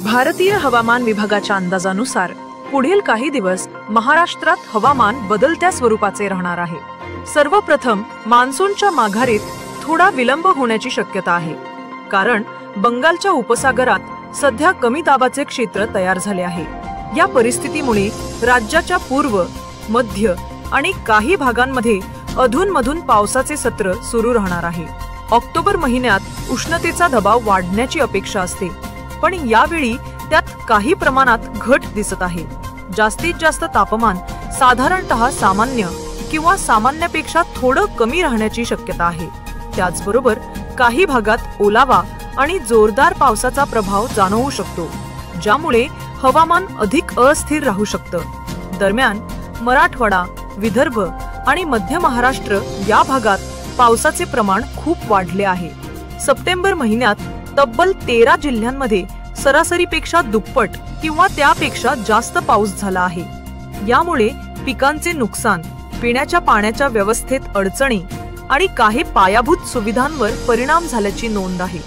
भारतीय हवामान विभागाच्या अंदाजानुसार पुढील काही दिवस महाराष्ट्रात हवामान बदलत्या स्वरूपाचे राहणार आहे। सर्वप्रथम मान्सूनच्या माघारीत थोडा विलंब होण्याची शक्यता आहे, कारण बंगालच्या उपसागरात सध्या कमी दाबाचे क्षेत्र तयार झाले आहे। या परिस्थितीमुळे राज्याच्या पूर्व, मध्य आणि काही भागांमध्ये अधूनमधून पावसाचे सत्र सुरू राहणार आहे। ऑक्टोबर महिन्यात उष्णतेचा दबाव वाढण्याची अपेक्षा असते, पण यावेळी त्यात काही प्रमाणात घट दिसत आहे। जास्तीत जास्त तापमान साधारणतः सामान्य किंवा सामान्यापेक्षा थोडं कमी राहण्याची शक्यता आहे। त्याचबरोबर काही भागात ओलावा आणि जोरदार पावसाचा प्रभाव जाणवू शकतो, ज्यामुळे हवामान अधिक अस्थिर राहू शकतं। दरम्यान मराठवाडा, विदर्भ आणि मध्य महाराष्ट्र या भागात पावसाचे प्रमाण खूप वाढले आहे। सप्टेंबर महिन्यात तब्बल 13 जिल्ह्यांमध्ये सरासरीपेक्षा दुप्पट किंवा त्यापेक्षा जास्त पाऊस झाला आहे। यामुळे पिकांचे नुकसान, पिण्याच्या पाण्याच्या व्यवस्थेत अडचणी आणि काही पायाभूत सुविधांवर परिणाम झाल्याची नोंद आहे।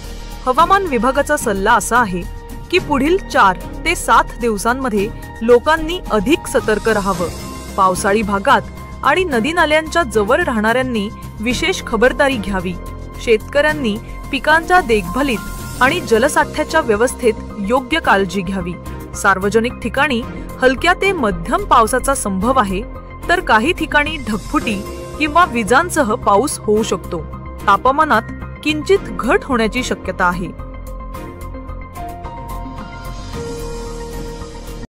हवामान विभागाचा सल्ला असा आहे की पुढील 4 ते 7 दिवसांमध्ये लोकांनी अधिक सतर्क राहावं। पावसाळी भागात आणि नदी नाल्यांच्या जवळ राहणाऱ्यांनी विशेष खबरदारी घ्यावी। शेतकऱ्यांनी पिकांच्या देखभालीत आणि जलसाठ्याच्या व्यवस्थेत योग्य काळजी घ्यावी। सार्वजनिक ठिकाणी हलक्या ते मध्यम पावसाचा संभव आहे, तर काही ठिकाणी ढगफुटी किंवा विजांसह पाऊस होऊ शकतो। तापमानात किंचित घट होण्याची शक्यता आहे।